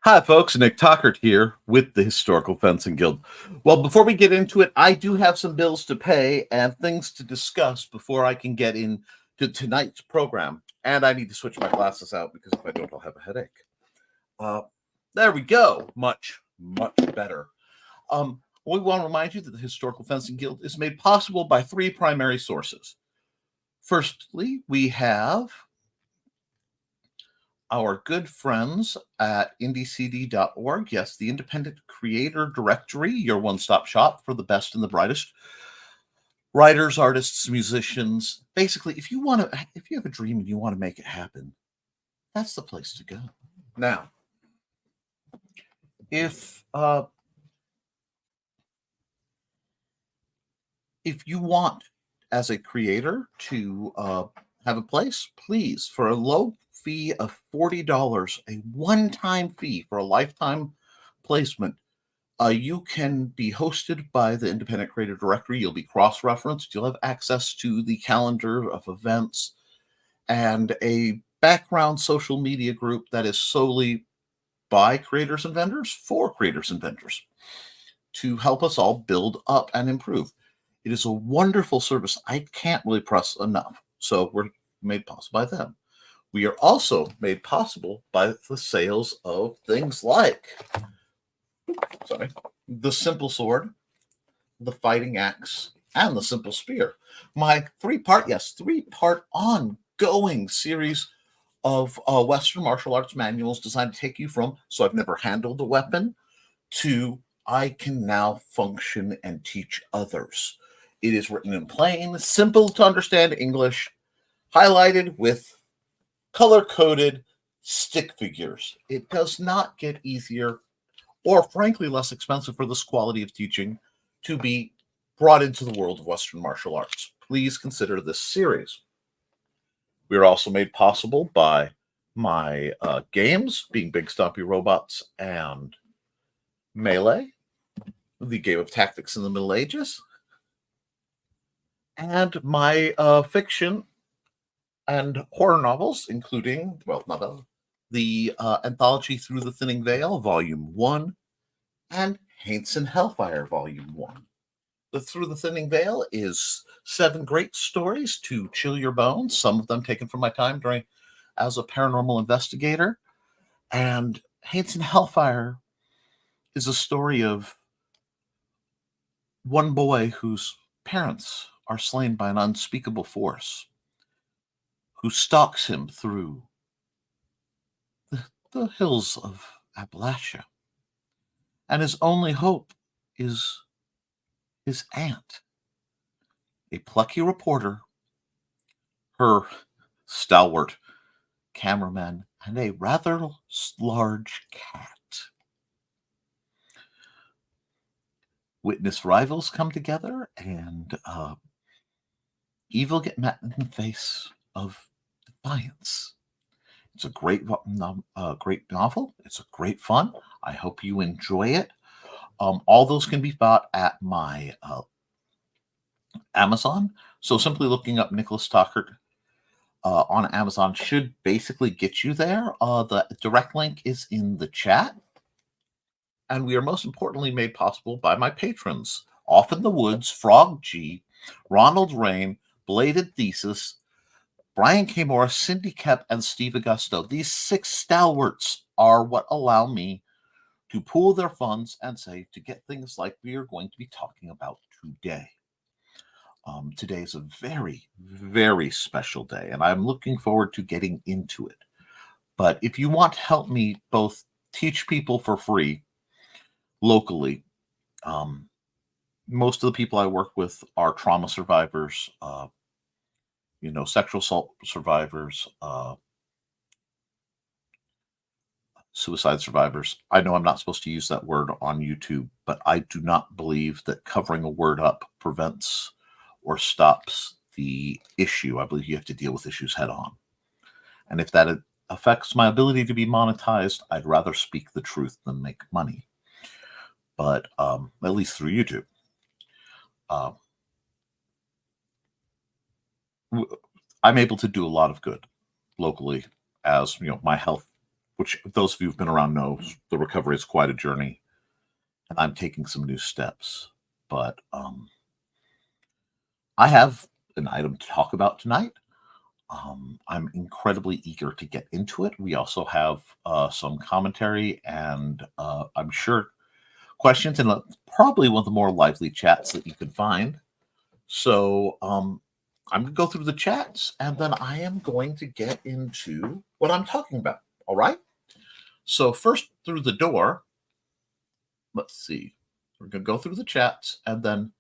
Hi, folks. Nick Tockert here with the Historical Fencing Guild. Well, before we get into it, I do have some bills to pay and things to discuss before I can get into tonight's program. And I need to switch my glasses out because if I don't, I'll have a headache. There we go. Much better. We want to remind you that the Historical Fencing Guild is made possible by three primary sources. Firstly, we have our good friends at IndieCD.org. Yes, the Independent Creator Directory, your one-stop shop for the best and the brightest writers, artists, musicians. Basically, if you have a dream and you want to make it happen, that's the place to go. Now, if you want, as a creator, to have a place, please, for a low fee of $40, a one-time fee for a lifetime placement, you can be hosted by the Independent Creator Directory. You'll be cross-referenced. You'll have access to the calendar of events and a background social media group that is solely by creators and vendors for creators and vendors to help us all build up and improve. It is a wonderful service. I can't really press enough. So we're made possible by them. We are also made possible by the sales of things like, the Simple Sword, the Fighting Axe, and the Simple Spear. My three-part ongoing series of Western martial arts manuals designed to take you from, so I've never handled a weapon, to I can now function and teach others. It is written in plain, simple to understand English, highlighted with color-coded stick figures. It does not get easier or, frankly, less expensive for this quality of teaching to be brought into the world of Western martial arts. Please consider this series. We are also made possible by my games, being Big Stompy Robots and Melee, the game of tactics in the Middle Ages, and my fiction and horror novels, including, the anthology Through the Thinning Veil, Volume 1, and Haints and Hellfire, Volume 1. The Through the Thinning Veil is 7 great stories to chill your bones, some of them taken from my time as a paranormal investigator. And Haints and Hellfire is a story of one boy whose parents are slain by an unspeakable force, who stalks him through the hills of Appalachia. And his only hope is his aunt, a plucky reporter, her stalwart cameraman, and a rather large cat. Witness rivals come together, and evil get met in the face of defiance. It's a great novel. It's a great fun. I hope you enjoy it. All those can be bought at my Amazon. So simply looking up Nicholas Tockert on Amazon should basically get you there. The direct link is in the chat. And we are most importantly made possible by my patrons, Off in the Woods, Frog G, Ronald Rain, Bladed Thesis, Brian K. Morris, Cindy Kep, and Steve Augusto. These 6 stalwarts are what allow me to pool their funds and save to get things like we are going to be talking about today. Today is a very, very special day, and I'm looking forward to getting into it. But if you want to help me both teach people for free locally, most of the people I work with are trauma survivors, sexual assault survivors, suicide survivors. I know I'm not supposed to use that word on YouTube, but I do not believe that covering a word up prevents or stops the issue. I believe you have to deal with issues head on. And if that affects my ability to be monetized, I'd rather speak the truth than make money. But at least through YouTube. I'm able to do a lot of good locally as, my health which those of you who've been around know the recovery is quite a journey, and I'm taking some new steps. But I have an item to talk about tonight. I'm incredibly eager to get into it. We also have some commentary and I'm sure questions, and probably one of the more lively chats that you can find. So I'm going to go through the chats, and then I am going to get into what I'm talking about. All right. So first through the door, let's see. We're going to go through the chats, and then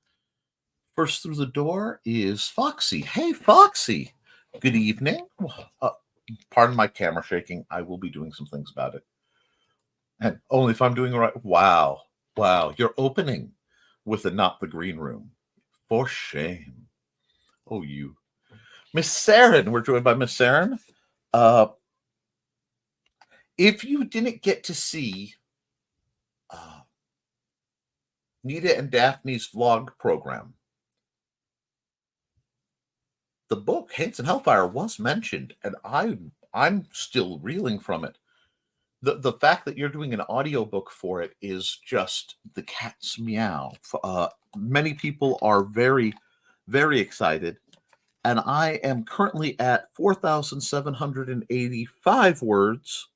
first through the door is Foxy. Hey, Foxy. Good evening. Pardon my camera shaking. I will be doing some things about it. And only if I'm doing it right. Wow. Wow. You're opening with a not the green room. For shame. Oh, you. Miss Saren. We're joined by Miss Saren. If you didn't get to see Nita and Daphne's vlog program, the book Hates and Hellfire was mentioned, and I'm still reeling from it. The fact that you're doing an audiobook for it is just the cat's meow. Many people are very, very excited, and I am currently at 4,785 words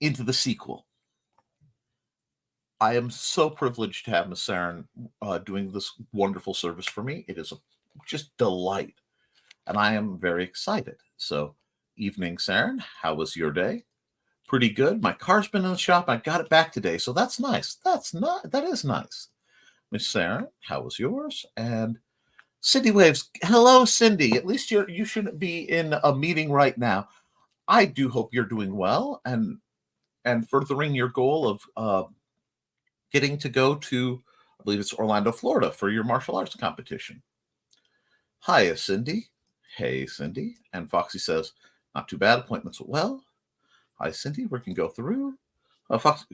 into the sequel. I am so privileged to have Miss Saren doing this wonderful service for me. It is just delight, and I am very excited. So, evening, Saren. How was your day? Pretty good. My car's been in the shop. I got it back today, so that's nice. That is nice. Miss Saren, how was yours? And Cindy Waves. Hello, Cindy. At least you shouldn't be in a meeting right now. I do hope you're doing well and furthering your goal of getting to go to, I believe it's Orlando, Florida, for your martial arts competition. Hiya, Cindy. Hey, Cindy. And Foxy says, not too bad. Appointments went well. Hi, Cindy. We can go through. Foxy,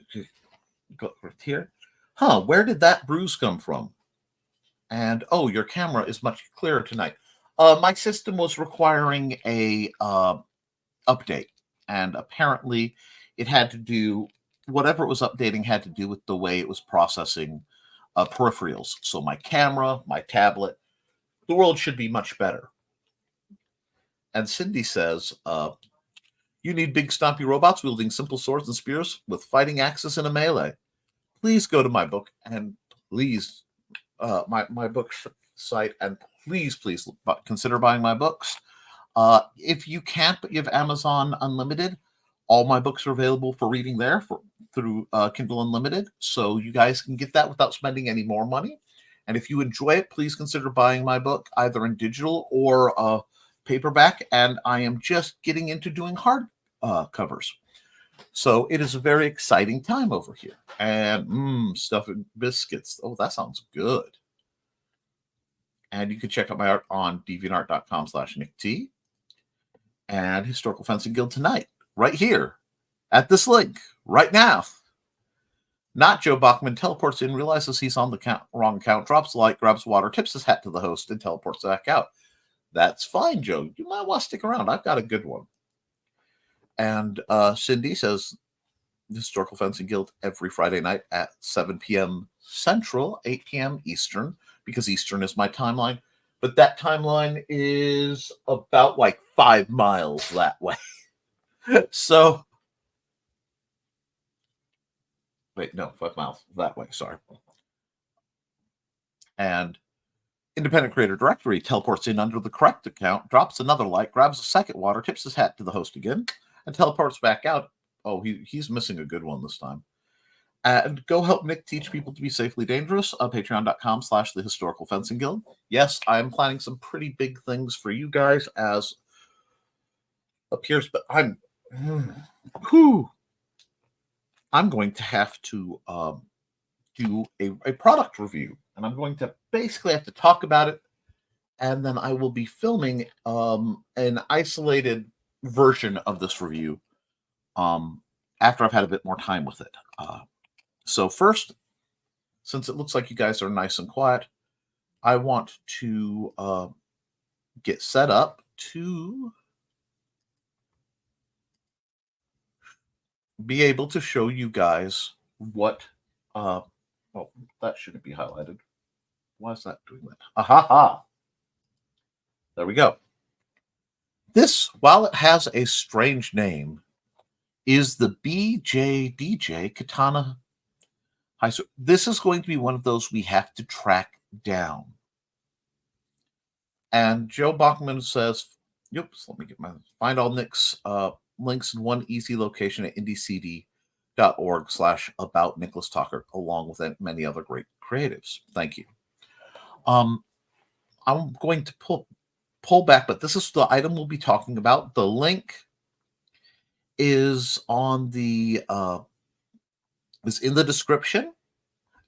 go right here. Huh, where did that bruise come from? And, oh, your camera is much clearer tonight. My system was requiring a update. And apparently it had to do, whatever it was updating had to do with the way it was processing peripherals. So my camera, my tablet, the world should be much better. And Cindy says, you need big stompy robots wielding simple swords and spears with fighting axes in a melee. Please go to my book and please, my book site, and please consider buying my books. If you can't, but you have Amazon Unlimited, all my books are available for reading there through Kindle Unlimited. So you guys can get that without spending any more money. And if you enjoy it, please consider buying my book either in digital or paperback. And I am just getting into doing hard covers. So it is a very exciting time over here. And stuff and biscuits. Oh, that sounds good. And you can check out my art on deviantart.com/NickT. And Historical Fencing Guild tonight, right here, at this link, right now. Not Joe Bachman teleports in, realizes he's on the wrong count, drops the light, grabs water, tips his hat to the host, and teleports back out. That's fine, Joe. You might want to stick around. I've got a good one. And Cindy says, Historical Fencing Guild every Friday night at 7 p.m. Central, 8 p.m. Eastern, because Eastern is my timeline. But that timeline is about like 5 miles that way. So, wait, no, 5 miles that way. Sorry. And Independent Creator Directory teleports in under the correct account, drops another light, grabs a second water, tips his hat to the host again, and teleports back out. Oh, he's missing a good one this time. And go help Nick teach people to be safely dangerous on patreon.com/the Historical Fencing Guild. Yes, I'm planning some pretty big things for you guys as appears, but I'm going to have to do a product review, and I'm going to basically have to talk about it, and then I will be filming an isolated version of this review after I've had a bit more time with it. So first, since it looks like you guys are nice and quiet, I want to get set up to be able to show you guys what, oh, that shouldn't be highlighted. Why is that doing that? Ha! There we go. This, while it has a strange name, is the BJDJ Katana. This is going to be one of those we have to track down. And Joe Bachman says, "Oops, let me get my find all Nick's links in one easy location at IndieCD.org/about Nicholas Tucker, along with many other great creatives." Thank you. I'm going to pull back, but this is the item we'll be talking about. The link is on the is in the description,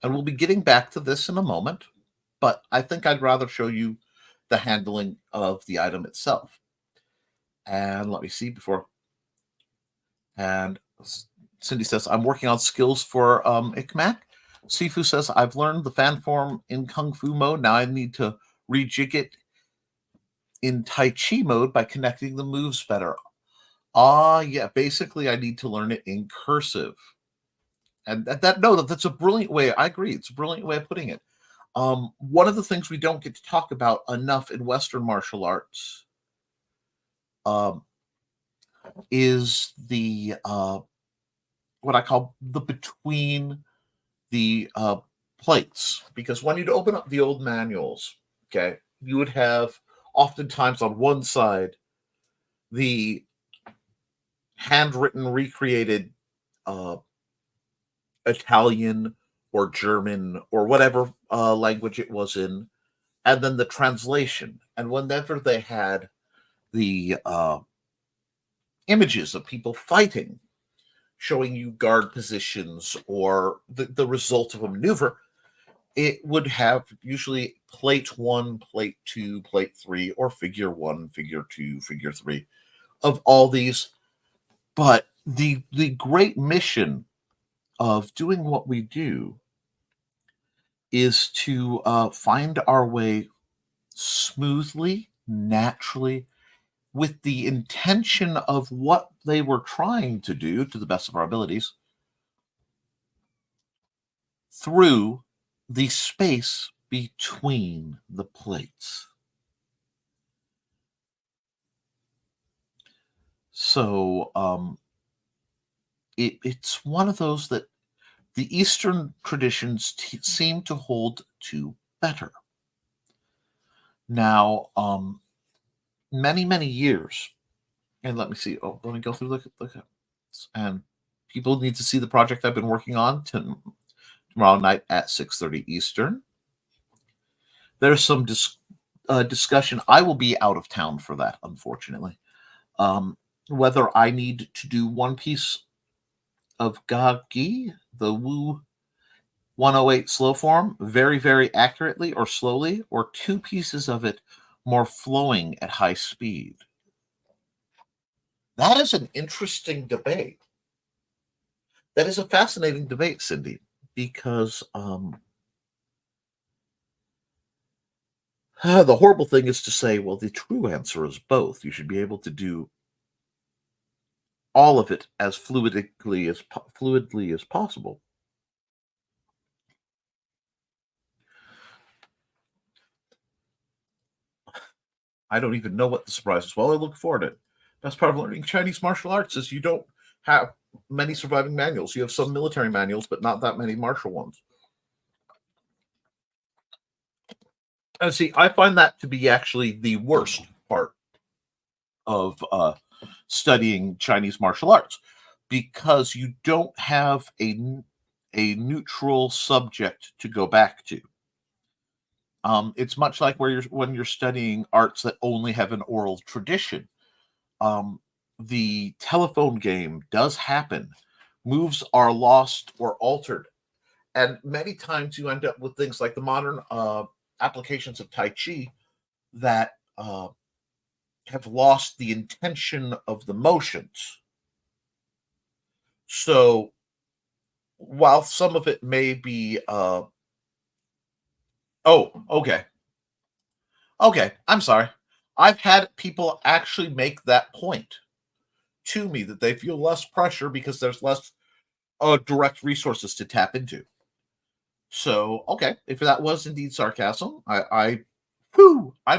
and we'll be getting back to this in a moment. But I think I'd rather show you the handling of the item itself. And let me see before. And Cindy says, "I'm working on skills for ICMAC." Sifu says, "I've learned the fan form in Kung Fu mode. Now I need to rejig it in Tai Chi mode by connecting the moves better." Yeah, basically I need to learn it in cursive. And that's a brilliant way. I agree. It's a brilliant way of putting it. One of the things we don't get to talk about enough in Western martial arts is the what I call the between the plates. Because when you'd open up the old manuals, okay, you would have oftentimes on one side the handwritten, recreated Italian or German or whatever language it was in, and then the translation. And whenever they had the images of people fighting, showing you guard positions or the result of a maneuver, it would have usually plate 1, plate 2, plate 3, or figure 1, figure 2, figure 3 of all these. But the great mission of doing what we do is to find our way smoothly, naturally, with the intention of what they were trying to do to the best of our abilities through the space between the plates. So it's one of those that the Eastern traditions seem to hold to better. Now, many years, and let me see. Oh, let me go through look at this. And people need to see the project I've been working on tomorrow night at 6:30 Eastern. There's some discussion. I will be out of town for that, unfortunately. Whether I need to do one piece of Gagi, the Wu 108 slow form, very accurately or slowly, or two pieces of it more flowing at high speed. That is an interesting debate. That is a fascinating debate, Cindy, because the horrible thing is to say, well, the true answer is both. You should be able to do all of it as fluidly as possible. I don't even know what the surprise is. Well, I look forward to it. Best part of learning Chinese martial arts is you don't have many surviving manuals. You have some military manuals, but not that many martial ones. And see, I find that to be actually the worst part of studying Chinese martial arts, because you don't have a neutral subject to go back to. It's much like when you're studying arts that only have an oral tradition. The telephone game does happen. Moves are lost or altered. And many times you end up with things like the modern applications of Tai Chi that have lost the intention of the motions. So while some of it may be, okay, I'm sorry. I've had people actually make that point. to me that they feel less pressure because there's less direct resources to tap into. So, okay, if that was indeed sarcasm, I'm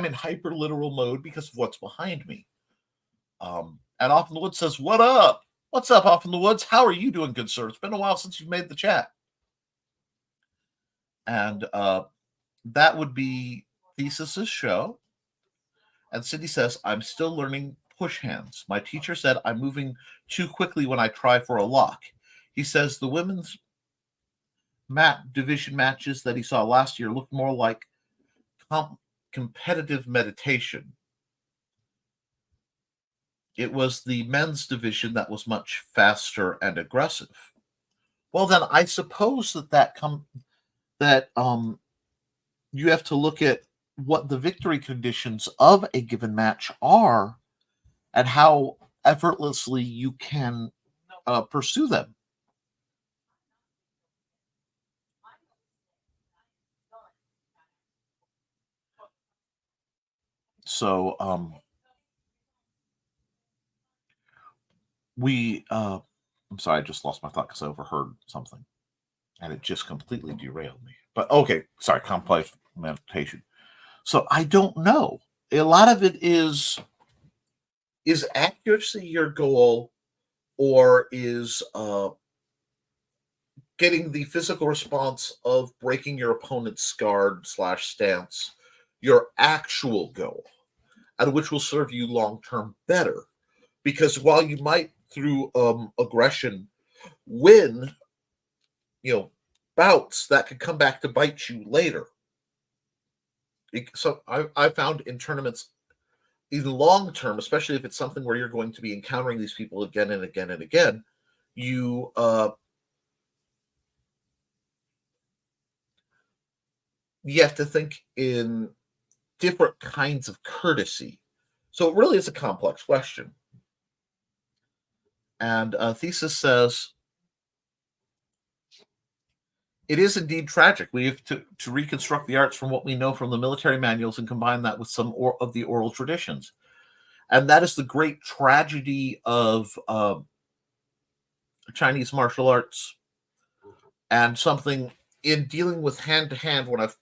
in hyper literal mode because of what's behind me. And Off in the Woods says, "What up? What's up, Off in the Woods? How are you doing, good sir? It's been a while since you've made the chat." And that would be Thesis's show. And Cindy says, "I'm still learning push hands. My teacher said I'm moving too quickly when I try for a lock. He says the women's division matches that he saw last year looked more like competitive meditation. It was the men's division that was much faster and aggressive." Well, then I suppose that you have to look at what the victory conditions of a given match are and how effortlessly you can pursue them. So I'm sorry, I just lost my thought because I overheard something and it just completely derailed me. But okay, sorry, complex meditation. So I don't know. A lot of it is accuracy your goal, or is getting the physical response of breaking your opponent's guard / stance your actual goal, and which will serve you long term better? Because while you might through aggression win, bouts, that could come back to bite you later. So I found in tournaments, in long term, especially if it's something where you're going to be encountering these people again and again and again, you have to think in different kinds of courtesy. So it really is a complex question. And Thesis says, "It is indeed tragic. We have to reconstruct the arts from what we know from the military manuals and combine that with some of the oral traditions." And that is the great tragedy of Chinese martial arts, and something in dealing with hand-to-hand when I've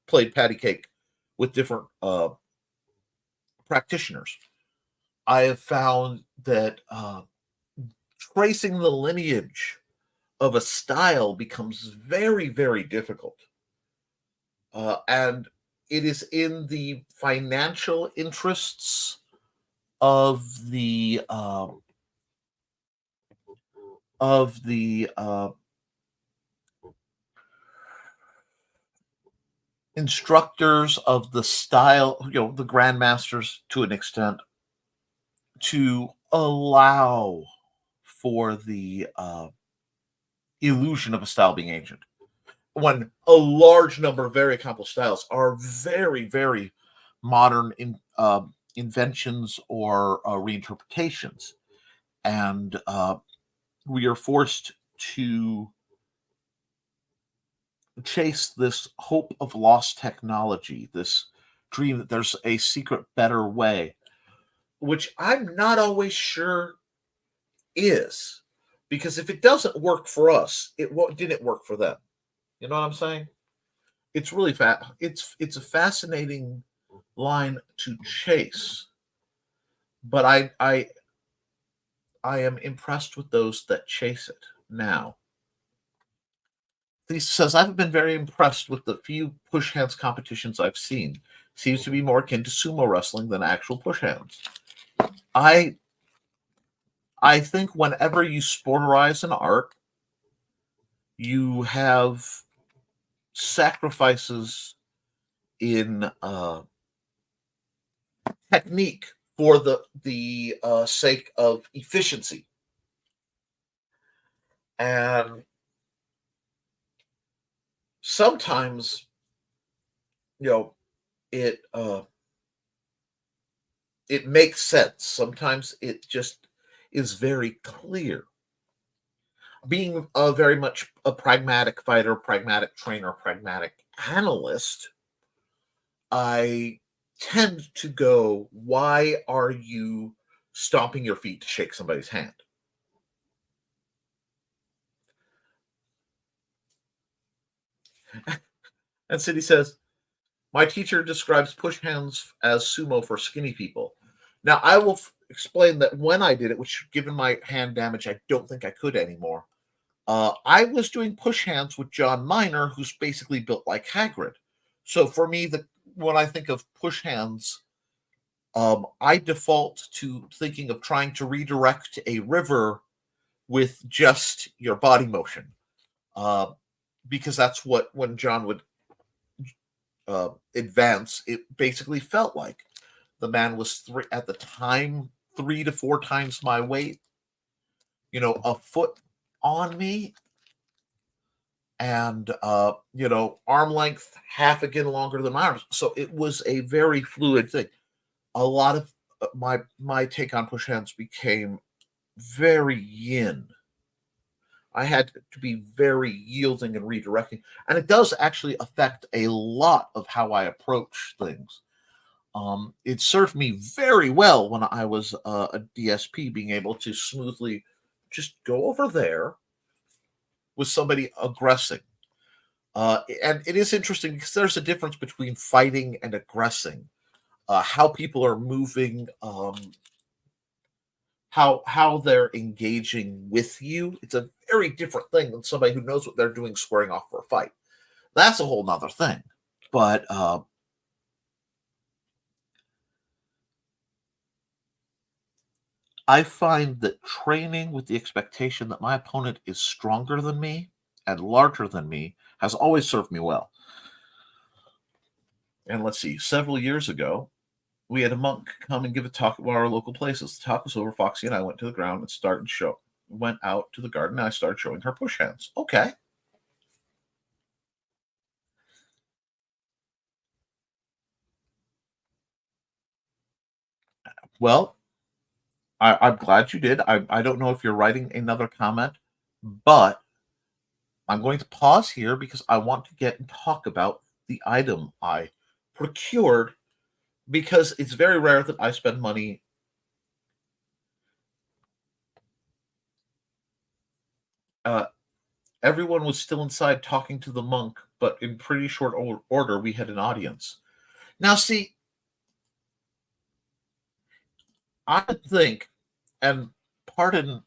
played patty cake with different practitioners. I have found that tracing the lineage of a style becomes very, very difficult. And it is in the financial interests of the instructors of the style, the grandmasters to an extent, to allow for the illusion of a style being ancient, when a large number of very accomplished styles are very, very modern inventions or reinterpretations. And we are forced to chase this hope of lost technology, this dream that there's a secret better way, which I'm not always sure is, because if it doesn't work for us, it didn't work for them. You know what I'm saying? It's really it's a fascinating line to chase, but I am impressed with those that chase it now. He says, "I've been very impressed with the few push hands competitions I've seen. Seems to be more akin to sumo wrestling than actual push hands." I think whenever you sporterize an art, you have sacrifices in technique for the sake of efficiency. And sometimes, it makes sense. Sometimes it just is very clear. Being very much a pragmatic fighter, pragmatic trainer, pragmatic analyst, I tend to go, why are you stomping your feet to shake somebody's hand. And Cindy says, my teacher describes push hands as sumo for skinny people. Now, I will explain that when I did it, which given my hand damage, I don't think I could anymore. I was doing push hands with John Minor, who's basically built like Hagrid. So for me, when I think of push hands, I default to thinking of trying to redirect a river with just your body motion, because that's what when John would advance, it basically felt like the man was at the time 3 to 4 times my weight, a foot on me, and arm length half again longer than my arms. So it was a very fluid thing. A lot of my take on push hands became very yin. I had to be very yielding and redirecting, and it does actually affect a lot of how I approach things. It served me very well when I was a DSP, being able to smoothly just go over there with somebody aggressing. And it is interesting because there's a difference between fighting and aggressing. How people are moving, how they're engaging with you. It's a very different thing than somebody who knows what they're doing squaring off for a fight. That's a whole nother thing. But I find that training with the expectation that my opponent is stronger than me and larger than me has always served me well. And let's see, several years ago, we had a monk come and give a talk at one of our local places. The talk was over. Foxy and I went to the ground and went out to the garden, and I started showing her push hands. Okay. Well, I'm glad you did. I don't know if you're writing another comment, but I'm going to pause here because I want to get and talk about the item I procured, because it's very rare that I spend money. Everyone was still inside talking to the monk, but in pretty short order, we had an audience. Now, see, I think, and pardon,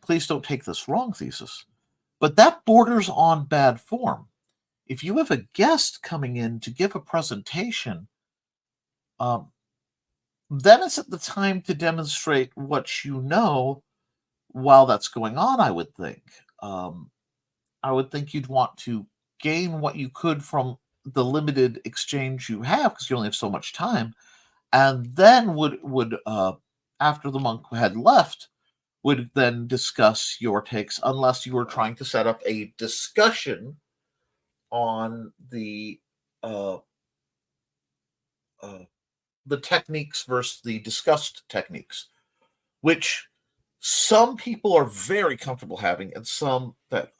please don't take this wrong, Thesis, but that borders on bad form. If you have a guest coming in to give a presentation, then it's at the time to demonstrate what you know while that's going on, I would think. I would think you'd want to gain what you could from the limited exchange you have, because you only have so much time, and then would after the monk had left, would then discuss your takes, unless you were trying to set up a discussion on the techniques versus the discussed techniques, which some people are very comfortable having, and some that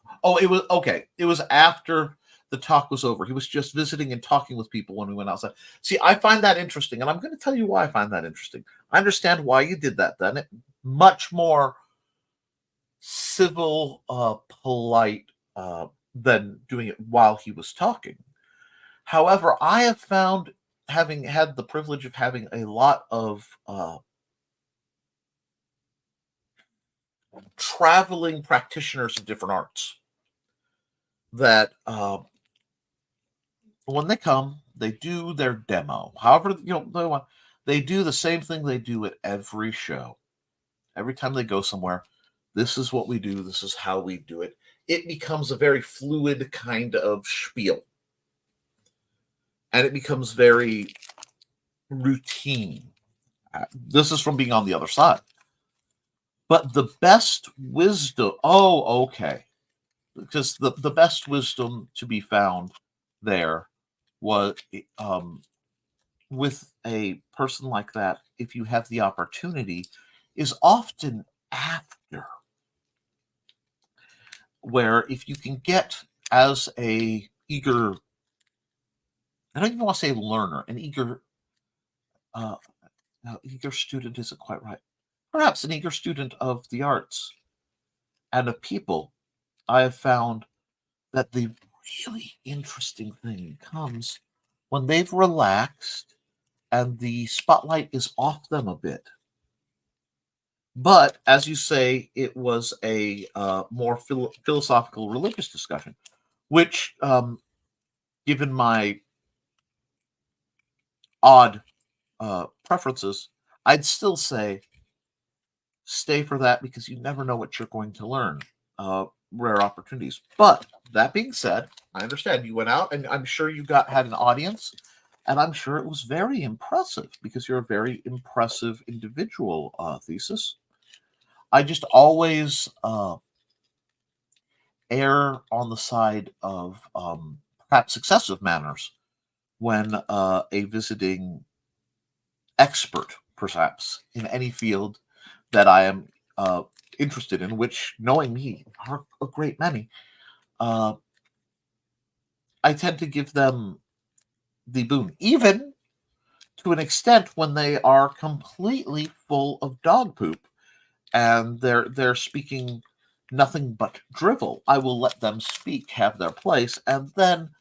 it was okay. It was after the talk was over. He was just visiting and talking with people when we went outside. See, I find that interesting, and I'm going to tell you why I find that interesting. I understand why you did that then. Much more civil, polite than doing it while he was talking. However, I have found, having had the privilege of having a lot of traveling practitioners of different arts, that when they come, they do their demo. However, they do the same thing they do at every show. Every time they go somewhere, this is what we do. This is how we do it. It becomes a very fluid kind of spiel. And it becomes very routine. This is from being on the other side. But the best wisdom, okay. Because the best wisdom to be found there was, with a person like that, if you have the opportunity, is often after. Where if you can get, as a eager, I don't even want to say learner, an eager student isn't quite right. perhaps an eager student of the arts and of people, I have found that the really interesting thing comes when they've relaxed and the spotlight is off them a bit. But as you say, it was a more philosophical, religious discussion, which, given my odd preferences, I'd still say stay for that because you never know what you're going to learn. Rare opportunities. But that being said, I understand you went out, and I'm sure you had an audience, and I'm sure it was very impressive because you're a very impressive individual. Thesis. I just always err on the side of perhaps excessive manners when a visiting expert, perhaps in any field that I am interested in, which, knowing me, are a great many, I tend to give them the boon, even to an extent when they are completely full of dog poop and they're speaking nothing but drivel. I will let them speak, have their place, and then,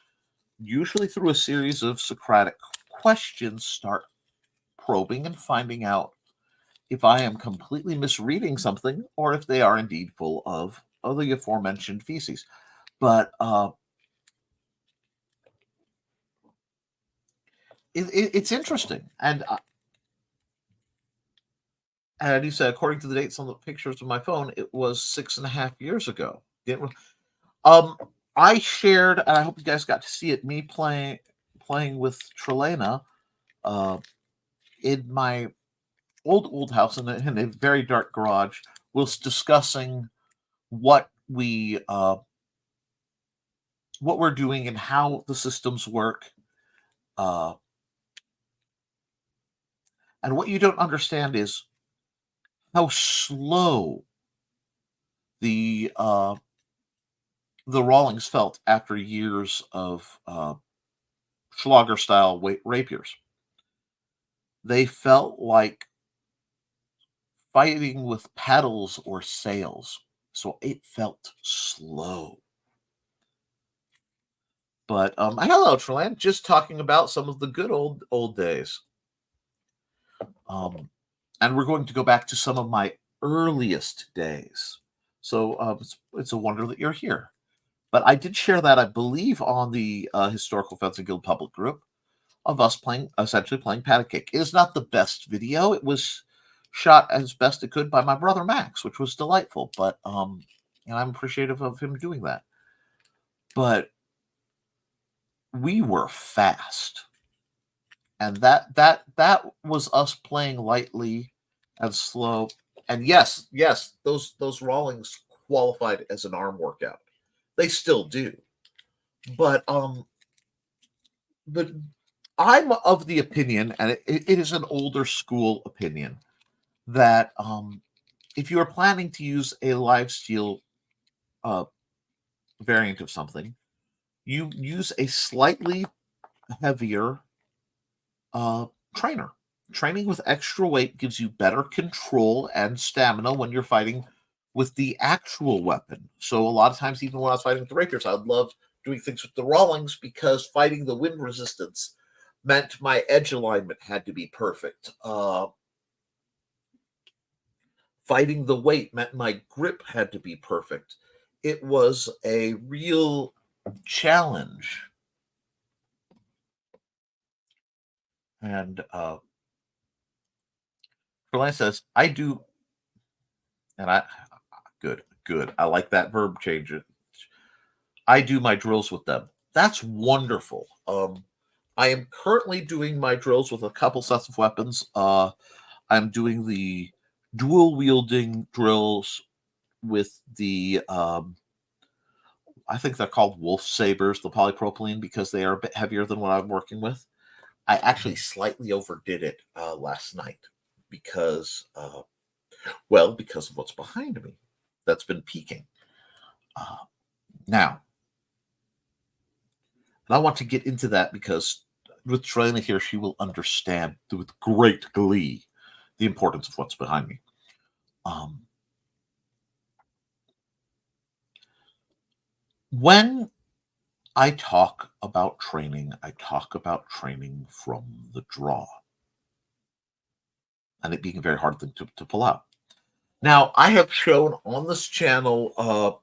usually through a series of Socratic questions, start probing and finding out if I am completely misreading something or if they are indeed full of the aforementioned feces. But it's interesting. And you said, according to the dates on the pictures of my phone, it was 6.5 years ago. Um, I shared, and I hope you guys got to see it, me playing with Trelena in my old house in a very dark garage, was discussing what we're doing and how the systems work. And what you don't understand is how slow the Rawlings felt after years of Schlager style rapiers. They felt like fighting with paddles or sails, so it felt slow. But hello, Trelan. Just talking about some of the good old days. And we're going to go back to some of my earliest days. So it's a wonder that you're here. But I did share that, I believe, on the Historical Fencing Guild public group of us essentially playing Pat a Cake. It is not the best video. It was shot as best it could by my brother Max, which was delightful. But and I'm appreciative of him doing that. But we were fast, and that was us playing lightly and slow. And yes, those Rawlings qualified as an arm workout. They still do. But I'm of the opinion, and it is an older school opinion, that if you are planning to use a live steel variant of something, you use a slightly heavier trainer. Training with extra weight gives you better control and stamina when you're fighting with the actual weapon. So a lot of times, even when I was fighting with the rapiers, I would love doing things with the Rawlings because fighting the wind resistance meant my edge alignment had to be perfect. Fighting the weight meant my grip had to be perfect. It was a real challenge. And Berlin says, I do, and good. I like that verb change. I do my drills with them. That's wonderful. I am currently doing my drills with a couple sets of weapons. I'm doing the dual wielding drills with the I think they're called wolf sabers, the polypropylene, because they are a bit heavier than what I'm working with. I actually slightly overdid it last night because of what's behind me that's been peaking. Now, and I want to get into that because with Trelena here, she will understand with great glee the importance of what's behind me. When I talk about training, I talk about training from the draw and it being a very hard thing to pull out. Now, I have shown on this channel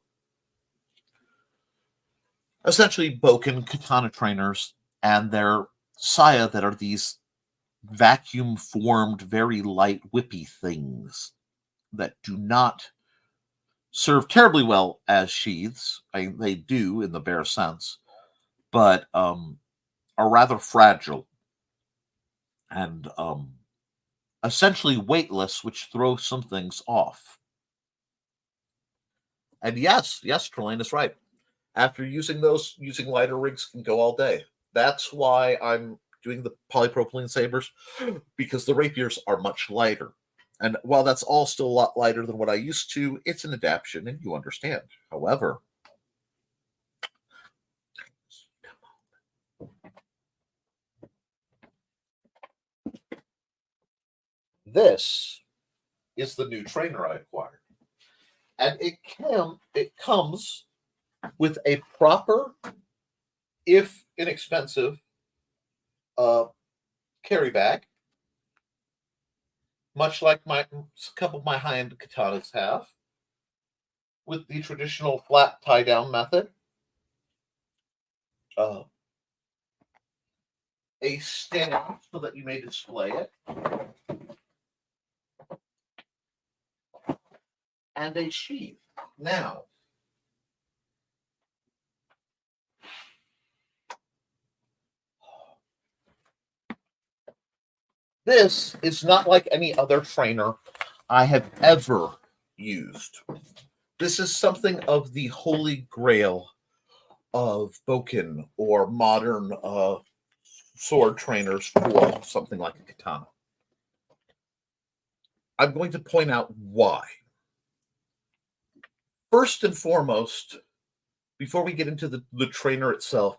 essentially Boken katana trainers and their saya that are these vacuum formed, very light, whippy things that do not serve terribly well as sheaths. They do in the bare sense, but are rather fragile and essentially weightless, which throws some things off. And yes, Trelane is right. After using those, using lighter rigs can go all day. That's why I'm doing the polypropylene sabers, because the rapiers are much lighter. And while that's all still a lot lighter than what I used to, it's an adaptation, and you understand. However, this is the new trainer I acquired. And it comes with a proper, if inexpensive, carry bag, much like a couple of my high-end katanas have, with the traditional flat tie-down method. A stand so that you may display it, and a sheath. Now, this is not like any other trainer I have ever used. This is something of the holy grail of Boken or modern sword trainers for something like a katana. I'm going to point out why. First and foremost, before we get into the trainer itself,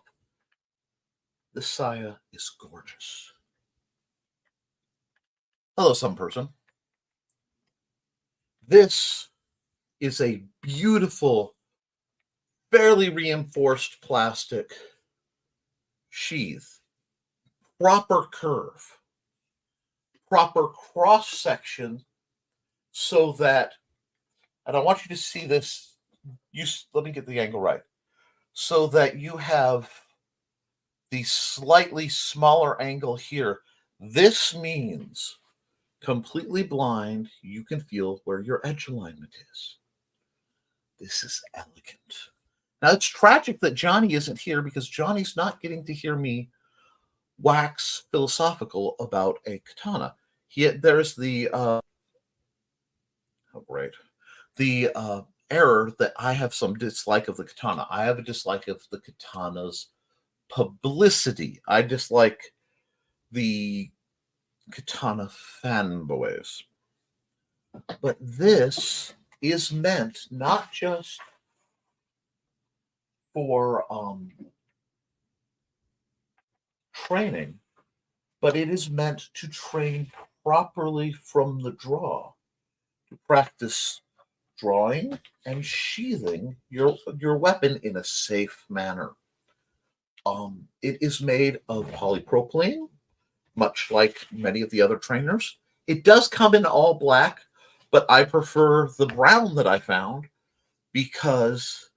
the saya is gorgeous. Hello, some person. This is a beautiful, fairly reinforced plastic sheath. Proper curve. Proper cross-section so that, and I want you to see this, let me get the angle right, so that you have the slightly smaller angle here. This means completely blind, you can feel where your edge alignment is. This is elegant. Now, it's tragic that Johnny isn't here because Johnny's not getting to hear me wax philosophical about a katana. There's the error that I have some dislike of the katana. I have a dislike of the katana's publicity. I dislike the katana fanboys. But this is meant not just for training, but it is meant to train properly from the draw, to practice drawing and sheathing your weapon in a safe manner. It is made of polypropylene, much like many of the other trainers. It does come in all black, but I prefer the brown that I found because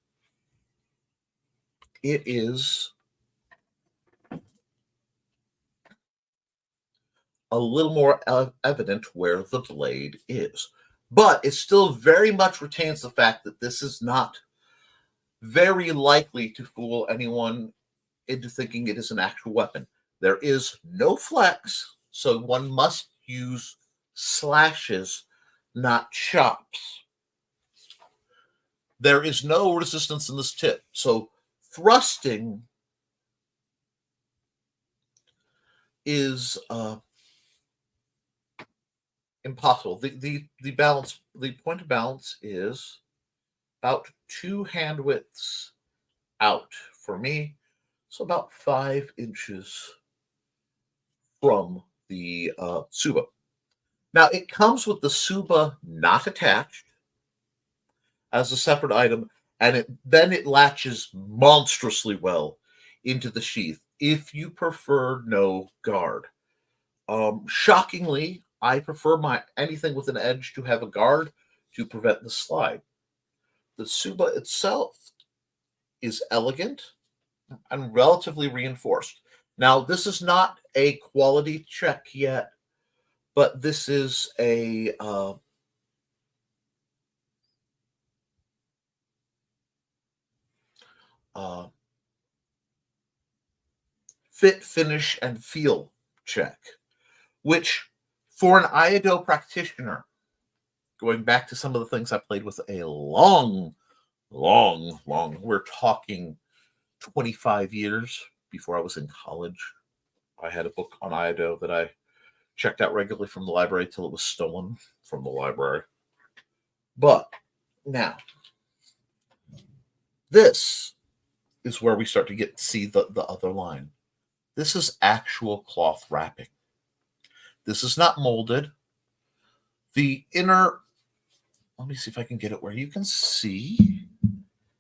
it is a little more evident where the blade is. But it still very much retains the fact that this is not very likely to fool anyone into thinking it is an actual weapon. There is no flex, so one must use slashes, not chops. There is no resistance in this tip, so thrusting is impossible. The point of balance is about 2 hand widths out for me, so about 5 inches from the tsuba. Now, it comes with the Suba not attached as a separate item, and then it latches monstrously well into the sheath if you prefer no guard. Shockingly, I prefer anything with an edge to have a guard to prevent the slide. The Suba itself is elegant and relatively reinforced. Now, this is not a quality check yet, but this is a fit, finish, and feel check, which for an Aikido practitioner, going back to some of the things I played with a long, we're talking 25 years before I was in college. I had a book on Aikido that I checked out regularly from the library till it was stolen from the library. But now, this is where we start to see the other line. This is actual cloth wrapping. This is not molded. The inner, let me see if I can get it where you can see,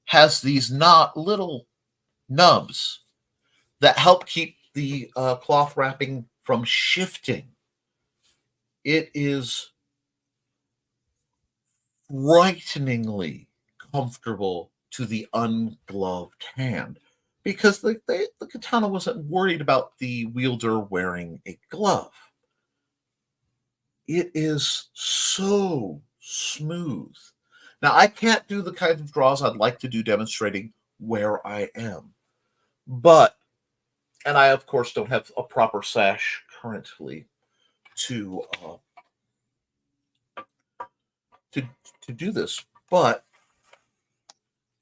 has these little nubs that help keep the cloth wrapping from shifting. It is frighteningly comfortable to the ungloved hand because the katana wasn't worried about the wielder wearing a glove. It is so smooth. Now, I can't do the kind of draws I'd like to do demonstrating where I am. And I, of course, don't have a proper sash currently to do this. But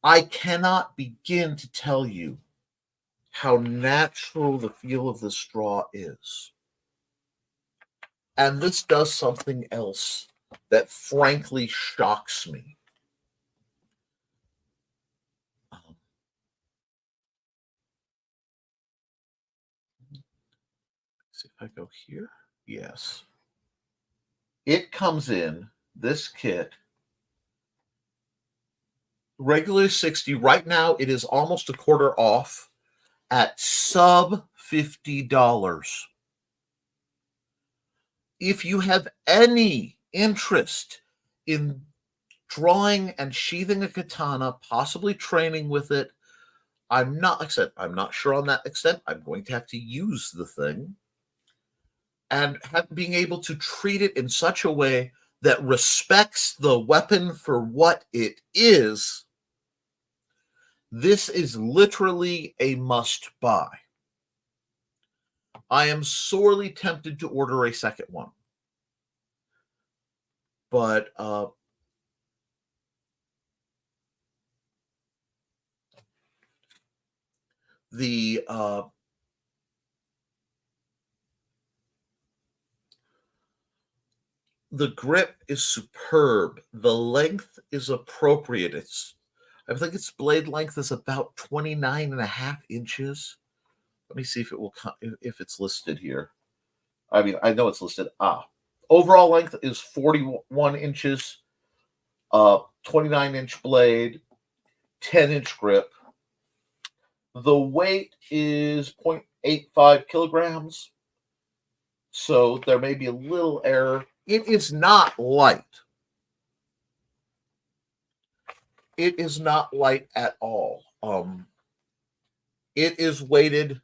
I cannot begin to tell you how natural the feel of this straw is. And this does something else that frankly shocks me. See if I go here. Yes. It comes in, this kit, regularly $60. Right now, it is almost a quarter off at sub $50. If you have any interest in drawing and sheathing a katana, possibly training with it, I'm not sure on that extent. I'm going to have to use the thing. And being able to treat it in such a way that respects the weapon for what it is, this is literally a must-buy. I am sorely tempted to order a second one. But the grip is superb. The length is appropriate. I think its blade length is about 29.5 inches. Let me see if it will if it's listed here. I mean, I know it's listed. Overall length is 41 inches. 29-inch blade, 10-inch grip. The weight is 0.85 kilograms. So there may be a little error. It is not light. It is not light at all. It is weighted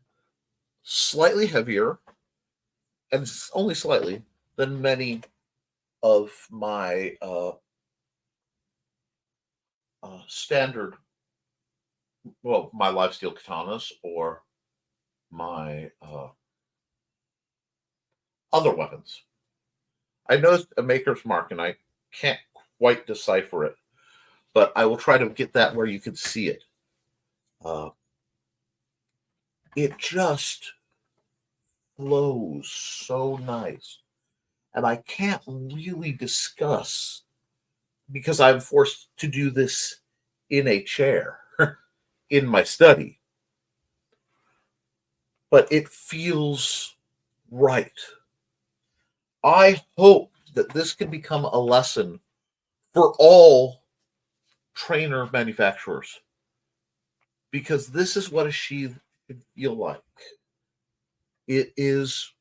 slightly heavier, and only slightly, than many of my standard, my lifesteal katanas or my other weapons. I noticed a maker's mark, and I can't quite decipher it, but I will try to get that where you can see it. It just flows so nice. And I can't really discuss, because I'm forced to do this in a chair in my study. But it feels right. I hope that this can become a lesson for all trainer manufacturers, because this is what a sheath can feel like. It is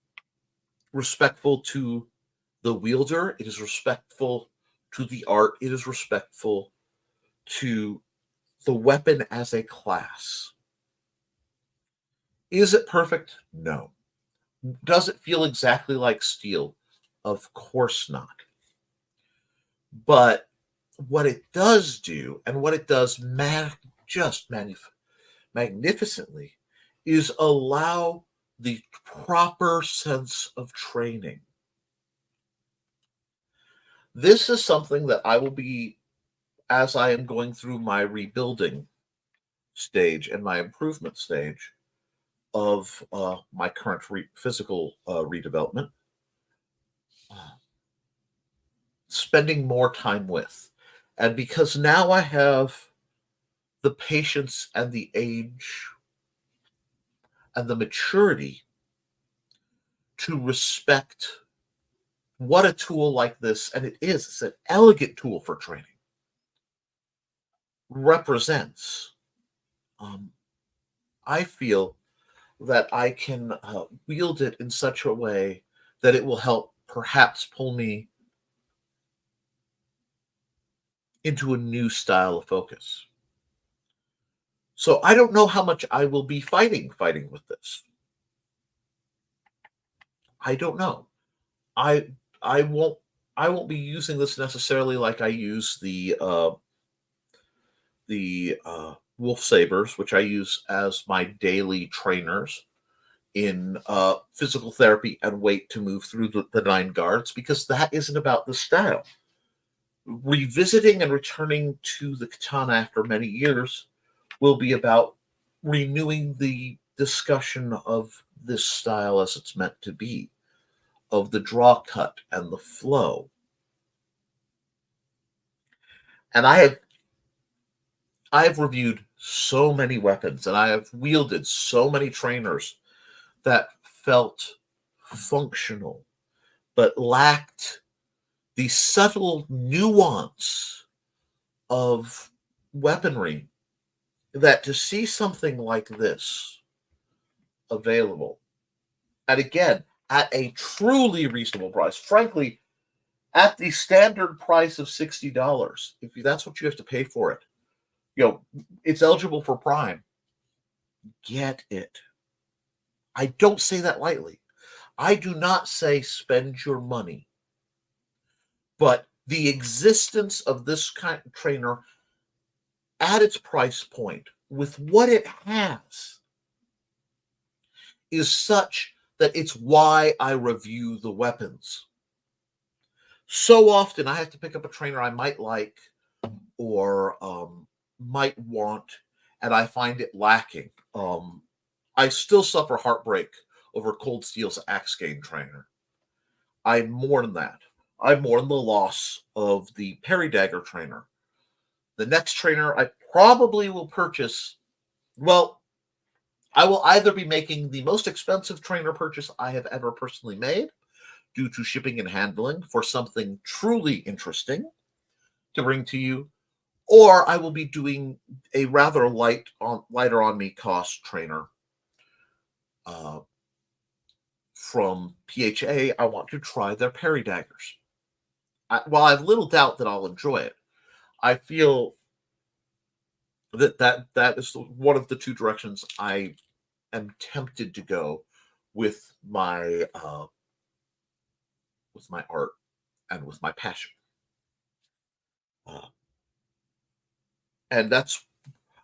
respectful to the wielder. It is respectful to the art. It is respectful to the weapon as a class. Is it perfect? No. Does it feel exactly like steel? Of course not. But what it does do, and what it does magnificently, is allow the proper sense of training. This is something that I will be, as I am going through my rebuilding stage and my improvement stage of my current physical redevelopment, spending more time with. And because now I have the patience and the age and the maturity to respect what a tool like this, and it's an elegant tool for training, represents. I feel that I can wield it in such a way that it will help perhaps pull me into a new style of focus. So I don't know how much I will be fighting with this. I don't know. I I won't be using this necessarily like I use the wolf sabers, which I use as my daily trainers in physical therapy and weight to move through the 9 guards, because that isn't about the style. Revisiting and returning to the katana after many years will be about renewing the discussion of this style as it's meant to be, of the draw cut and the flow. And I have reviewed so many weapons, and I have wielded so many trainers that felt functional but lacked the subtle nuance of weaponry, that to see something like this available, and again, at a truly reasonable price, frankly, at the standard price of $60, if that's what you have to pay for it, it's eligible for Prime. Get it. I don't say that lightly. I do not say spend your money. But the existence of this kind of trainer at its price point, with what it has, is such that it's why I review the weapons. So often I have to pick up a trainer I might like or might want, and I find it lacking. I still suffer heartbreak over Cold Steel's Axe Game trainer. I mourn that. I mourn the loss of the Parry Dagger trainer. The next trainer I probably will purchase, well, I will either be making the most expensive trainer purchase I have ever personally made due to shipping and handling for something truly interesting to bring to you, or I will be doing a rather lighter on me cost trainer from PHA. I want to try their Parry Daggers. While I have little doubt that I'll enjoy it, I feel that is one of the two directions I am tempted to go with my art and with my passion. And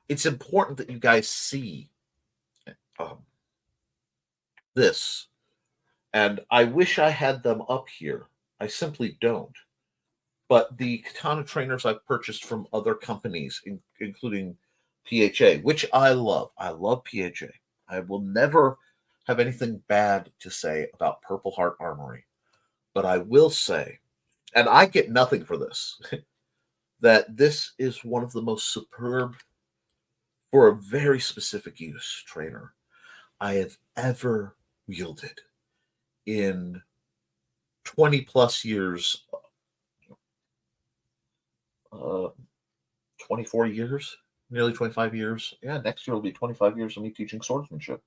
it's important that you guys see this. And I wish I had them up here. I simply don't. But the katana trainers I've purchased from other companies, including PHA, which I love. I love PHA. I will never have anything bad to say about Purple Heart Armory. But I will say, and I get nothing for this, that this is one of the most superb, for a very specific use, trainer I have ever wielded in 20 plus years, 24 years, nearly 25 years. Yeah, next year will be 25 years of me teaching swordsmanship,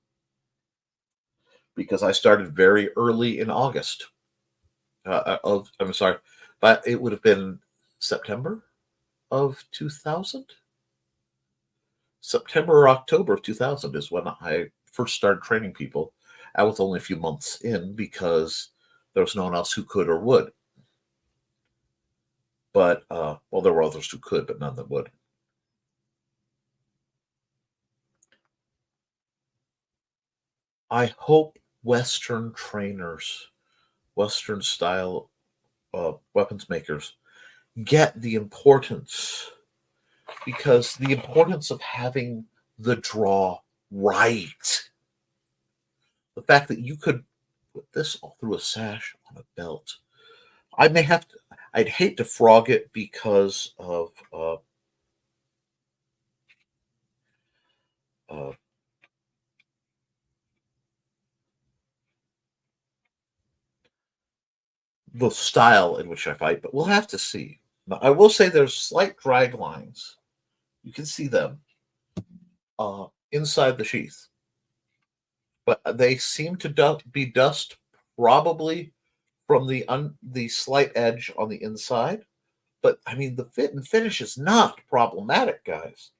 because I started very early in August I'm sorry, but it would have been September of 2000. September or October of 2000 is when I first started training people. I was only a few months in because there was no one else who could or would. But, well, there were others who could, but none that would. I hope Western trainers, Western style weapons makers get the importance, because the importance of having the draw right. The fact that you could put this all through a sash on a belt. I may have to, I'd hate to frog it because of uh, the style in which I fight, but we'll have to see. Now, I will say there's slight drag lines. You can see them inside the sheath, but they seem to be dust, probably from the slight edge on the inside. But I mean, the fit and finish is not problematic, guys.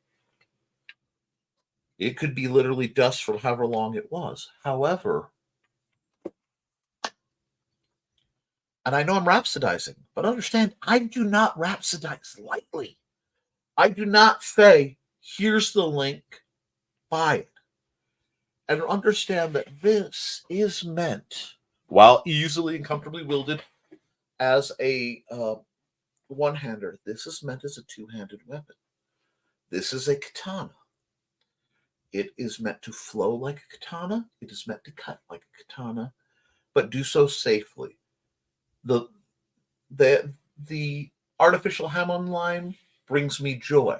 It could be literally dust from however long it was. However, and I know I'm rhapsodizing, but understand, I do not rhapsodize lightly. I do not say, here's the link, buy it. And understand that this is meant, while easily and comfortably wielded as a one-hander, this is meant as a two-handed weapon. This is a katana. It is meant to flow like a katana. It is meant to cut like a katana, but do so safely. The the artificial hamon line brings me joy.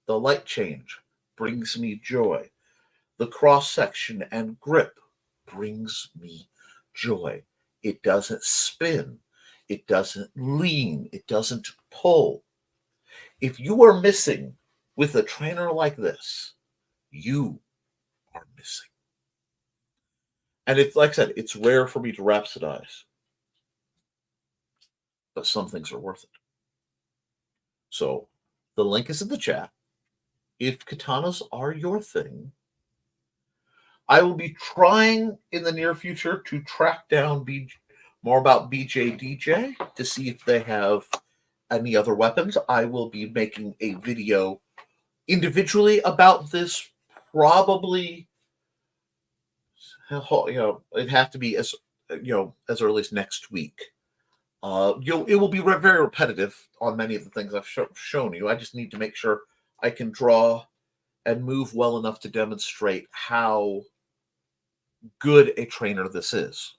The light change brings me joy. The cross section and grip brings me joy. It doesn't spin. It doesn't lean. It doesn't pull. If you are missing with a trainer like this, you are missing. And it's like I said, it's rare for me to rhapsodize, but some things are worth it. So the link is in the chat. If katanas are your thing, I will be trying in the near future to track down more about BJDJ to see if they have any other weapons. I will be making a video individually about this, probably, it'd have to be as early as next week. It will be very repetitive on many of the things I've shown you. I just need to make sure I can draw and move well enough to demonstrate how good a trainer this is.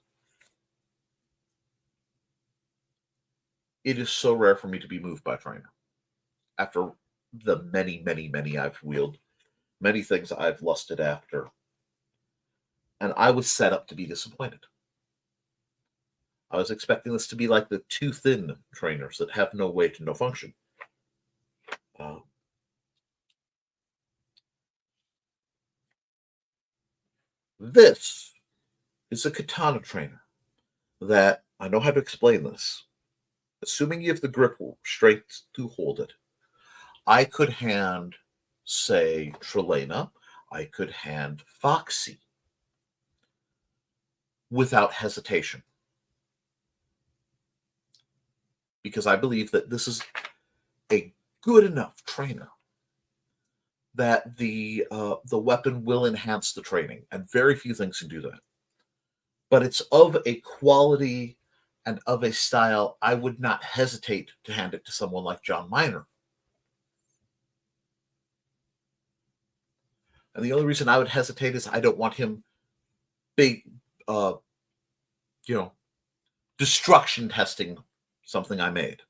It is so rare for me to be moved by a trainer after the many, many, many I've wielded, many things I've lusted after. And I was set up to be disappointed. I was expecting this to be like the too thin trainers that have no weight and no function. This is a katana trainer that, I know how to explain this. Assuming you have the grip strength to hold it, I could hand, say, Trelena, I could hand Foxy without hesitation. Because I believe that this is a good enough trainer that the weapon will enhance the training, and very few things can do that. But it's of a quality and of a style I would not hesitate to hand it to someone like John Miner. And the only reason I would hesitate is I don't want him destruction testing something I made.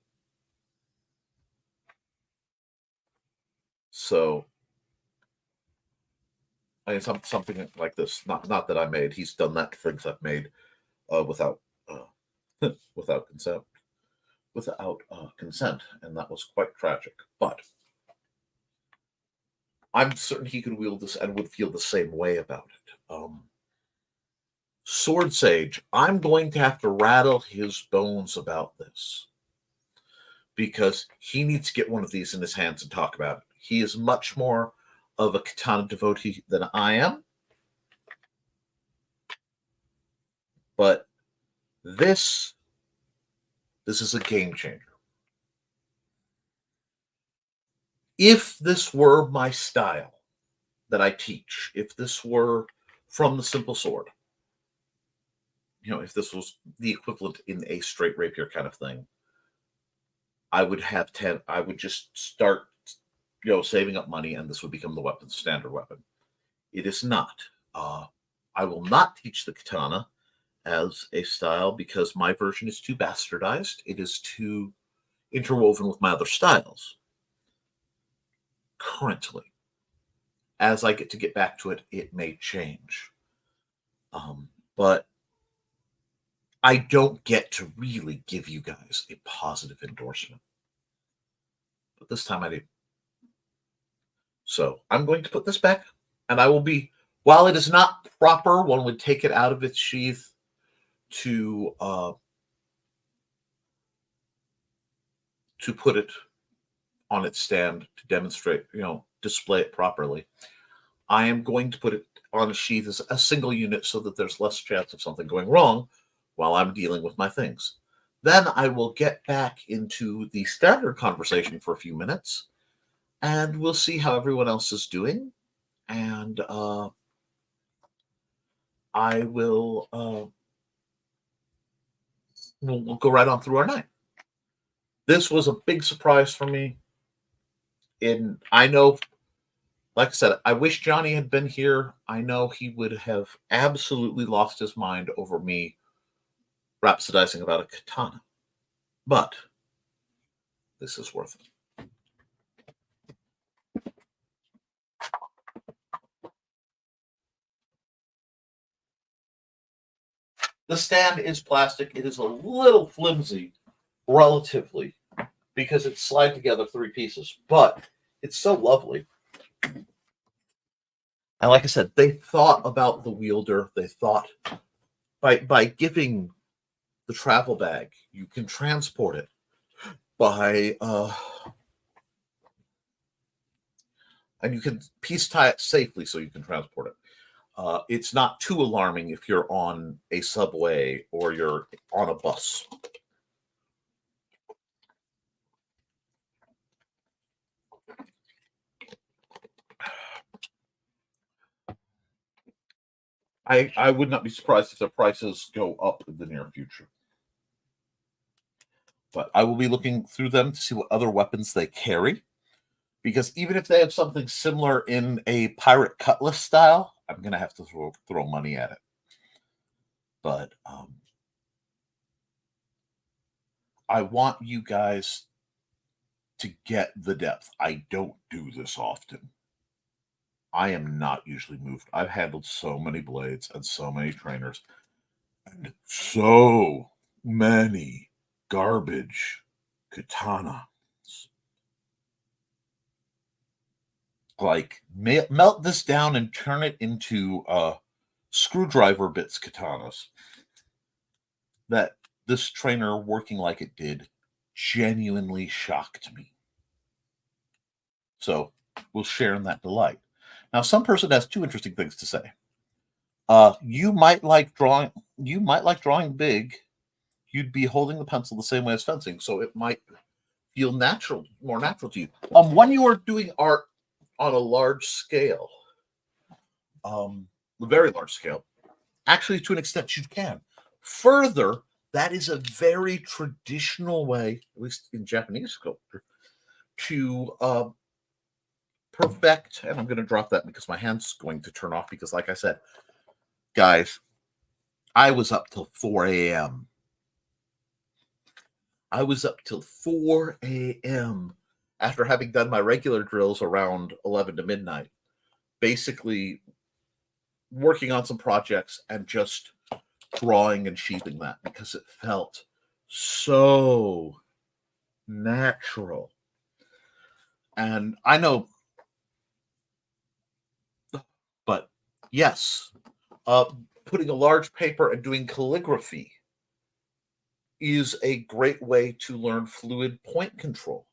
So, I mean, something like this, not that I made. He's done that to things I've made without without consent, and that was quite tragic. But I'm certain he could wield this and would feel the same way about it. Sword Sage, I'm going to have to rattle his bones about this because he needs to get one of these in his hands and talk about it. He is much more of a katana devotee than I am. But this is a game changer. If this were my style that I teach, if this were from the simple sword, if this was the equivalent in a straight rapier kind of thing, I would have 10. I would just start, saving up money, and this would become the standard weapon. It is not. I will not teach the katana as a style because my version is too bastardized. It is too interwoven with my other styles. Currently, as I get back to it, it may change. But I don't get to really give you guys a positive endorsement. But this time I do. So I'm going to put this back, and I will be, while it is not proper, one would take it out of its sheath to put it on its stand to demonstrate, display it properly. I am going to put it on a sheath as a single unit so that there's less chance of something going wrong while I'm dealing with my things. Then I will get back into the standard conversation for a few minutes, and we'll see how everyone else is doing. And I will we'll go right on through our night. This was a big surprise for me. And I know, like I said, I wish Johnny had been here. I know he would have absolutely lost his mind over me rhapsodizing about a katana. But this is worth it. The stand is plastic. It is a little flimsy, relatively, because it's slide together 3 pieces, but it's so lovely. And like I said, they thought about the wielder. They thought by giving the travel bag, you can transport it and you can piece tie it safely so you can transport it. It's not too alarming if you're on a subway or you're on a bus. I would not be surprised if the prices go up in the near future. But I will be looking through them to see what other weapons they carry. Because even if they have something similar in a pirate cutlass style, I'm going to have to throw money at it. But I want you guys to get the depth. I don't do this often. I am not usually moved. I've handled so many blades and so many trainers and so many garbage katanas. Like, melt this down and turn it into screwdriver bits katanas. That this trainer working like it did genuinely shocked me. So we'll share in that delight. Now, some person has 2 interesting things to say. You might like drawing big. You'd be holding the pencil the same way as fencing, so it might feel more natural to you. When you are doing art on a large scale, a very large scale, actually to an extent you can. Further, that is a very traditional way, at least in Japanese sculpture, to perfect, and I'm going to drop that because my hand's going to turn off because, like I said, guys, I was up till 4 a.m. I was up till 4 a.m. after having done my regular drills around 11 to midnight, basically working on some projects and just drawing and sheathing that because it felt so natural. And I know, but yes, putting a large paper and doing calligraphy is a great way to learn fluid point control.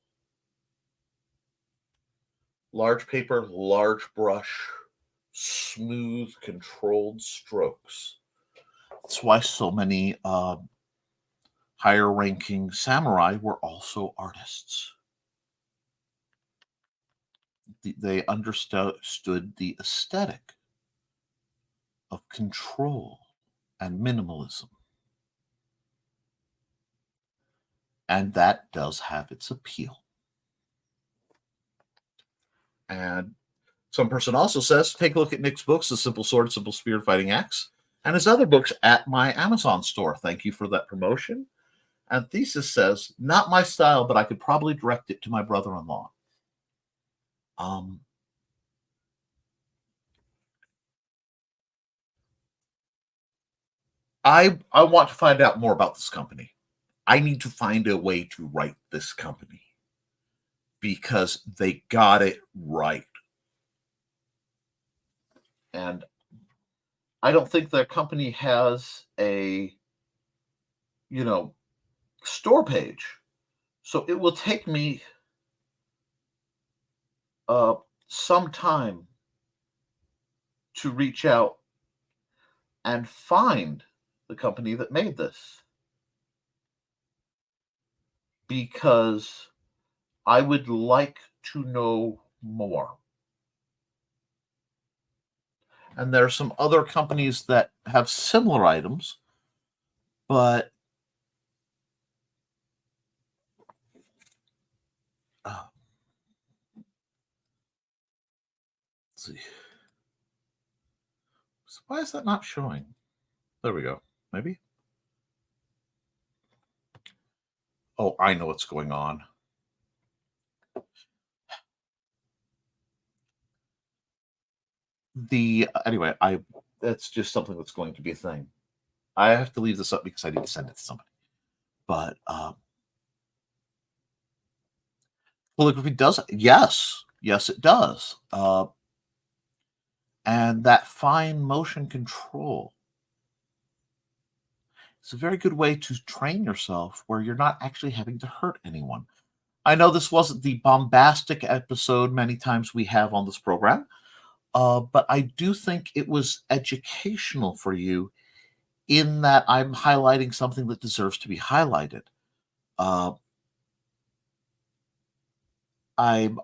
Large paper, large brush, smooth, controlled strokes. That's why so many higher ranking samurai were also artists. They understood the aesthetic of control and minimalism. And that does have its appeal. And some person also says, take a look at Nick's books, The Simple Sword, Simple Spear, Fighting Axe, and his other books at my Amazon store. Thank you for that promotion. And Thesis says, not my style, but I could probably direct it to my brother-in-law. I want to find out more about this company. I need to find a way to write this company because they got it right. And I don't think their company has a, store page. So it will take me some time to reach out and find the company that made this, because I would like to know more. And there are some other companies that have similar items, but let's see. So why is that not showing? There we go. Maybe. Oh, I know what's going on. Anyway, that's just something that's going to be a thing. I have to leave this up because I need to send it to somebody. But calligraphy does, yes, it does. And that fine motion control, it's a very good way to train yourself where you're not actually having to hurt anyone. I know this wasn't the bombastic episode many times we have on this program, but I do think it was educational for you in that I'm highlighting something that deserves to be highlighted. I'm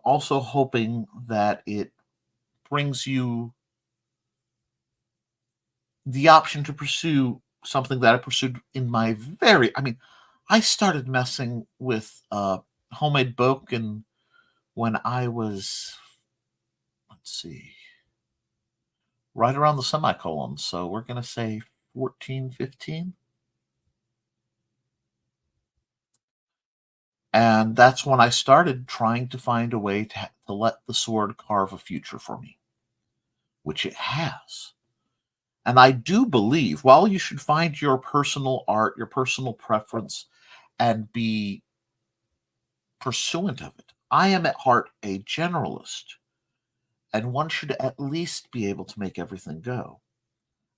also hoping that it brings you the option to pursue something that I pursued in my I started messing with homemade boken when I was, let's see, right around the semicolon. So we're going to say 14, 15. And that's when I started trying to find a way to let the sword carve a future for me, which it has. And I do believe, while you should find your personal art, your personal preference, and be pursuant of it, I am at heart a generalist, and one should at least be able to make everything go.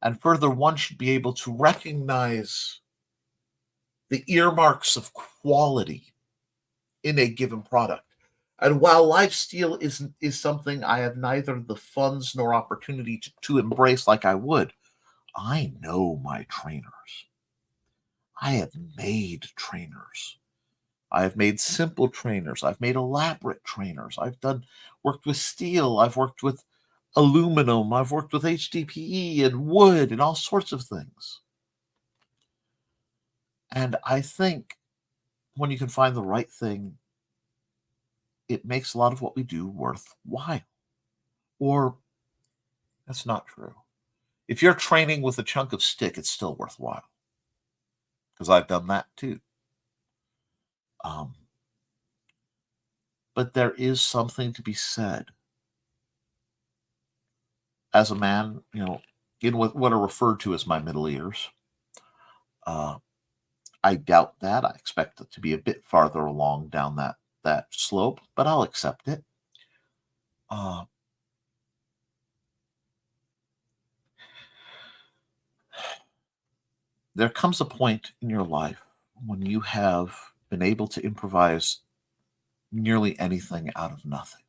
And further, one should be able to recognize the earmarks of quality in a given product. And while lifesteal is something I have neither the funds nor opportunity to embrace like I would, I know my trainers. I have made trainers. I have made simple trainers. I've made elaborate trainers. Worked with steel. I've worked with aluminum. I've worked with HDPE and wood and all sorts of things. And I think when you can find the right thing, it makes a lot of what we do worthwhile. Or that's not true. If you're training with a chunk of stick, it's still worthwhile. Because I've done that too. But there is something to be said as a man, in what are referred to as my middle ears. I doubt that. I expect it to be a bit farther along down that slope, but I'll accept it. Uh, there comes a point in your life when you have been able to improvise nearly anything out of nothing.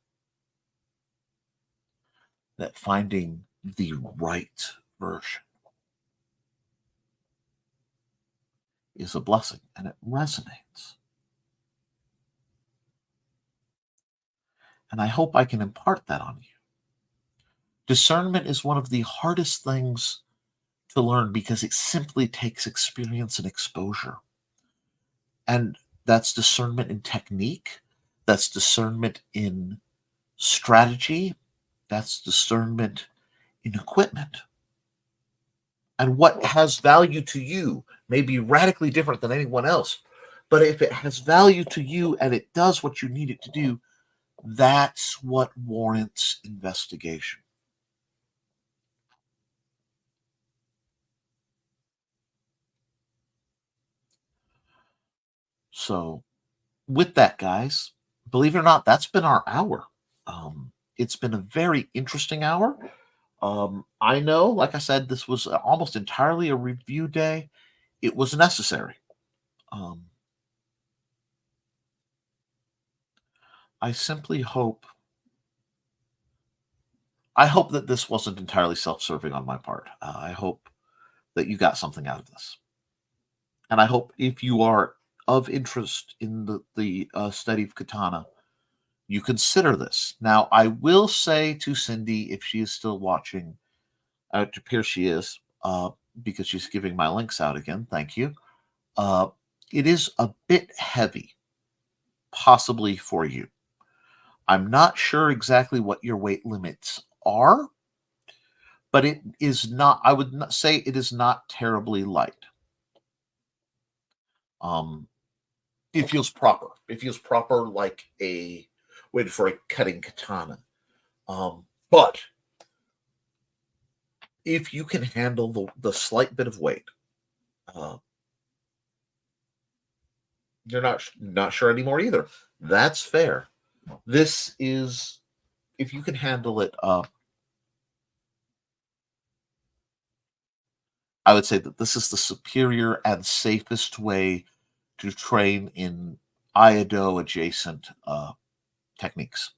That finding the right version is a blessing and it resonates. And I hope I can impart that on you. Discernment is one of the hardest things to learn because it simply takes experience and exposure. And that's discernment in technique, that's discernment in strategy, that's discernment in equipment. And what has value to you may be radically different than anyone else. But if it has value to you and it does what you need it to do, that's what warrants investigation. So, with that, guys, believe it or not, that's been our hour. It's been a very interesting hour. I know, like I said, this was almost entirely a review day. It was necessary. Um, I simply hope. I hope that this wasn't entirely self-serving on my part. I hope that you got something out of this, and I hope if you are of interest in the study of katana, you consider this. Now, I will say to Cindy, if she is still watching, it appears she is, because she's giving my links out again. Thank you. Uh, it is a bit heavy, possibly for you. I'm not sure exactly what your weight limits are, but it is not, I would not say it is not terribly light. Um, it feels proper. It feels proper like a weight for a cutting katana. But if you can handle the slight bit of weight, uh, you're not sure anymore either. That's fair. This is, if you can handle it, I would say that this is the superior and safest way to train in Aikido adjacent techniques.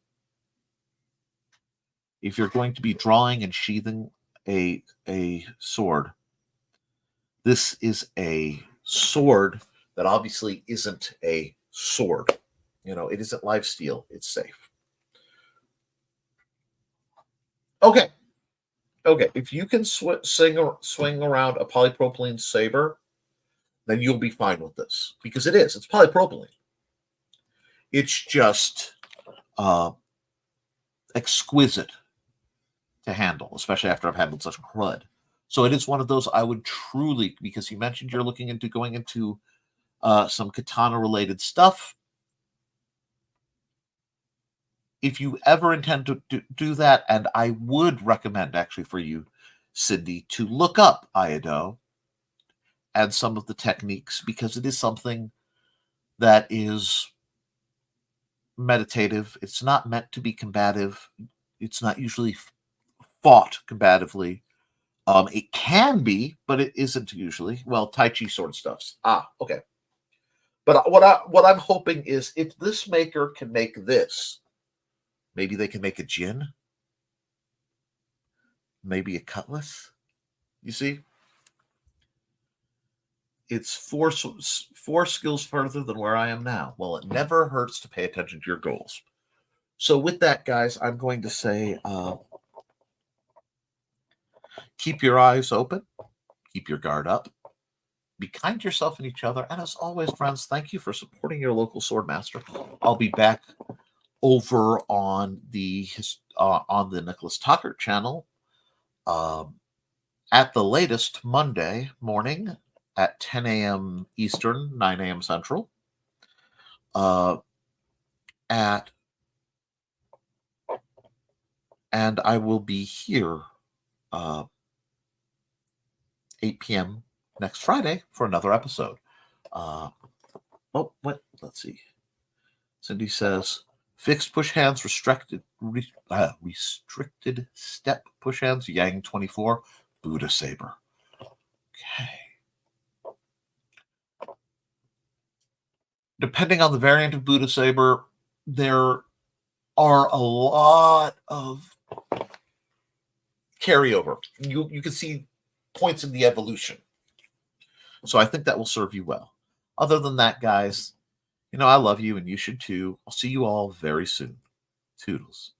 If you're going to be drawing and sheathing a sword, this is a sword that obviously isn't a sword. You know, it isn't live steel. It's safe. Okay. Okay. If you can swing around a polypropylene saber, then you'll be fine with this because it is. It's polypropylene. It's just exquisite to handle, especially after I've handled such crud. So it is one of those I would truly, because you mentioned you're looking into going into some katana related stuff. If you ever intend to do that, and I would recommend actually for you, Cindy, to look up Aikido and some of the techniques because it is something that is meditative. It's not meant to be combative. It's not usually fought combatively. It can be, but it isn't usually. Well, Tai Chi sort of stuffs. Okay. But what I'm hoping is if this maker can make this, maybe they can make a gin, maybe a cutlass. You see, it's four skills further than where I am now. Well, it never hurts to pay attention to your goals. So with that, guys, I'm going to say, keep your eyes open, keep your guard up, be kind to yourself and each other, and as always, friends, thank you for supporting your local sword master. I'll be back over on the Nicholas Tucker channel at the latest Monday morning at 10 a.m. Eastern, 9 a.m. Central. And I will be here 8 p.m. next Friday for another episode. Let's see. Cindy says, fixed push hands, restricted step push hands, Yang 24, Buddha Saber. Okay. Depending on the variant of Buddha Saber, there are a lot of carryover. You can see points in the evolution. So I think that will serve you well. Other than that, guys, I love you and you should too. I'll see you all very soon. Toodles.